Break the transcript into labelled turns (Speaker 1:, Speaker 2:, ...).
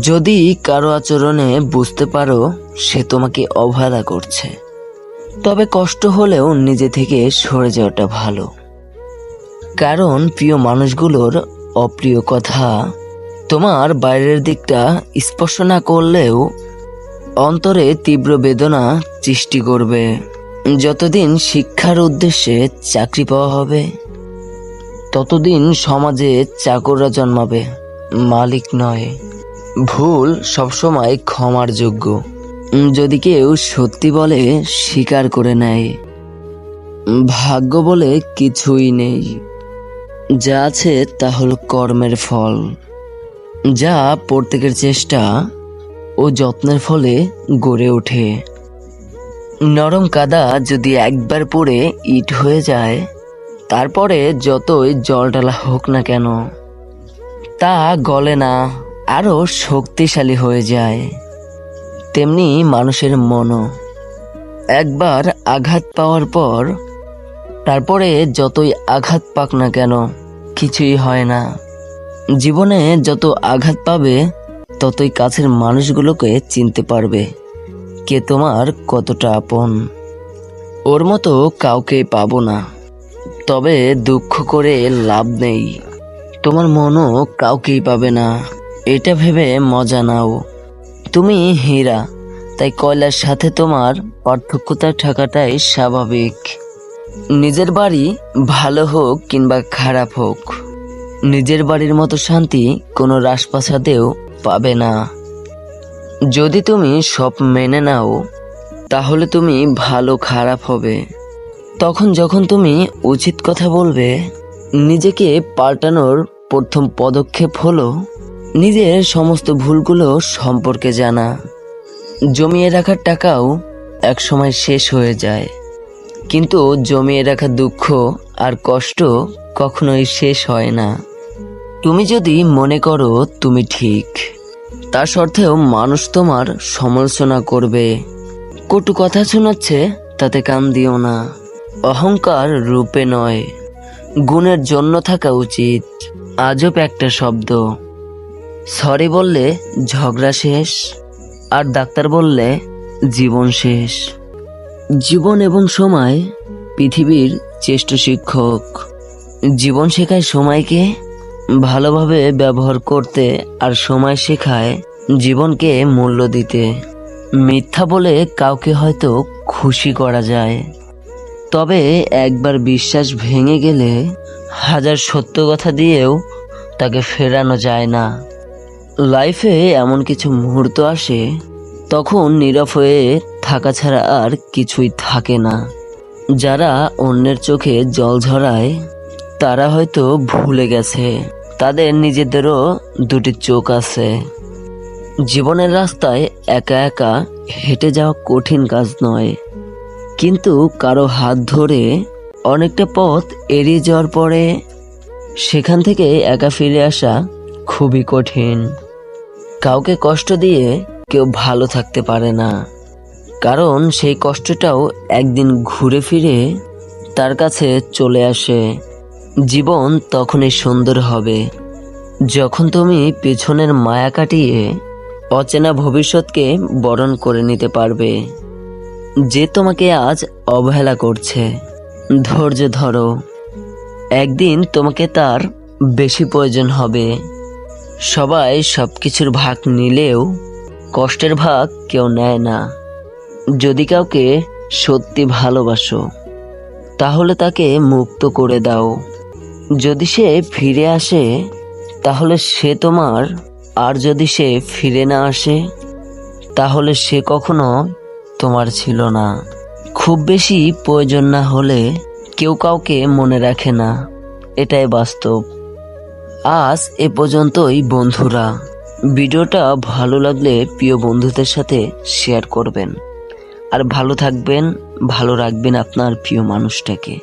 Speaker 1: যদি কারো আচরণে বুঝতে পারো সে তোমাকে অবহেলা করছে, তবে কষ্ট হলেও নিজে থেকে সরে যাওয়াটা ভালো। কারণ প্রিয় মানুষগুলোর অপ্রিয় কথা তোমার বাইরের দিকটা স্পর্শ না করলেও অন্তরে তীব্র বেদনা সৃষ্টি করবে। যতদিন শিক্ষার উদ্দেশ্যে চাকরি পাওয়া হবে, ততদিন সমাজে চাকররা জন্মাবে, মালিক নয়। ভুল সবসময় ক্ষমার যোগ্য যদি কেউ সত্যি বলে স্বীকার করে নেয়। ভাগ্য বলে কিছুই নেই, যা আছে তা হলো কর্মের ফল, যা প্রত্যেকের চেষ্টা ও যত্নের ফলে গড়ে ওঠে। নরম কাদা যদি একবার পড়ে ইট হয়ে যায়, তারপরে যতই জল ঢালা হোক না কেন তা গলে না, আরো শক্তিশালী হয়ে যায়। তেমনি মানুষের মনও একবার আঘাত পাওয়ার পর তারপরে যতই আঘাত পাক না কেন কিছুই হয় না। জীবনে যত আঘাত পাবে ততই কাছের মানুষগুলোকে চিনতে পারবে কে তোমার কতটা আপন। ওর মতো কাউকে পাবো না, তবে দুঃখ করে লাভ নেই। তোমার মনও কাউকেই পাবে না, এটা ভেবে মজা নাও। তুমি হীরা, তাই কয়লার সাথে তোমার পার্থক্যতা থাকাটাই স্বাভাবিক। নিজের বাড়ি ভালো হোক কিংবা খারাপ হোক, নিজের বাড়ির মতো শান্তি কোনো রাজপ্রাসাদেও পাবে না। যদি তুমি সব মেনে নাও, তাহলে তুমি ভালো খারাপ হবে। তখন যখন তুমি উচিত কথা বলবে, নিজেকে পাল্টানোর প্রথম পদক্ষেপ হলো নিজের সমস্ত ভুলগুলো সম্পর্কে জানা। জমিয়ে রাখার টাকাও একসময় শেষ হয়ে যায়, কিন্তু জমিয়ে রাখা দুঃখ আর কষ্ট কখনোই শেষ হয় না। তুমি যদি মনে করো তুমি ঠিক, তা সত্ত্বেও মানুষ তোমার সমালোচনা করবে, কটু কথা শোনাচ্ছে, তাতে কান দিও না। অহংকার রূপে নয়, গুণের জন্য থাকা উচিত। আজব একটা শব্দ, সরি বললে ঝগড়া শেষ, আর ডাক্তার বললে জীবন শেষ। জীবন এবং সময় পৃথিবীর শ্রেষ্ঠ শিক্ষক। জীবন শেখায় সময়কে ভালোভাবে ব্যবহার করতে, আর সময় শেখায় জীবনকে মূল্য দিতে। মিথ্যা বলে কাউকে হয়তো খুশি করা যায়, তবে একবার বিশ্বাস ভেঙে গেলে হাজার সত্য কথা দিয়েও তাকে ফেরানো যায় না। লাইফে এমন কিছু মুহূর্ত আসে, তখন নীরব হয়ে থাকা ছাড়া আর কিছুই থাকে না। যারা অন্যের চোখে জল ঝরায়, তারা হয়তো ভুলে গেছে তাদের নিজেদেরও দুটি চোখ আছে। জীবনের রাস্তায় একা একা হেঁটে যাওয়া কঠিন কাজ নয়, কিন্তু কারো হাত ধরে অনেকটা পথ এড়িয়ে যাওয়ার পরে সেখান থেকে একা ফিরে আসা খুবই কঠিন। কাউকে কষ্ট দিয়ে কেউ ভালো থাকতে পারে না, কারণ সেই কষ্টটাও একদিন ঘুরে ফিরে তার কাছে চলে আসে। জীবন তখনই সুন্দর হবে যখন তুমি পেছনের মায়া কাটিয়ে অচেনা ভবিষ্যৎকে বরণ করে নিতে পারবে। যে তোমাকে আজ অবহেলা করছে, ধৈর্য ধরো, একদিন তোমাকে তার বেশি প্রয়োজন হবে। সবাই সবকিছুর ভাগ নিলেও কষ্টের ভাগ কেউ নেয় না। যদি কাউকে সত্যি ভালোবাসো, তাহলে তাকে মুক্ত করে দাও। যদি সে ফিরে আসে, তাহলে সে তোমার, আর যদি সে ফিরে না আসে, তাহলে সে কখনো তোমার ছিল না। খুব বেশি প্রয়োজন না হলে কেউ কাউকে মনে রাখে না, এটাই বাস্তব। আজ এ পর্যন্তই বন্ধুরা। ভিডিওটা ভালো লাগলে প্রিয় বন্ধুদের সাথে শেয়ার করবেন, আর ভালো থাকবেন, ভালো রাখবেন আপনার প্রিয় মানুষটাকে।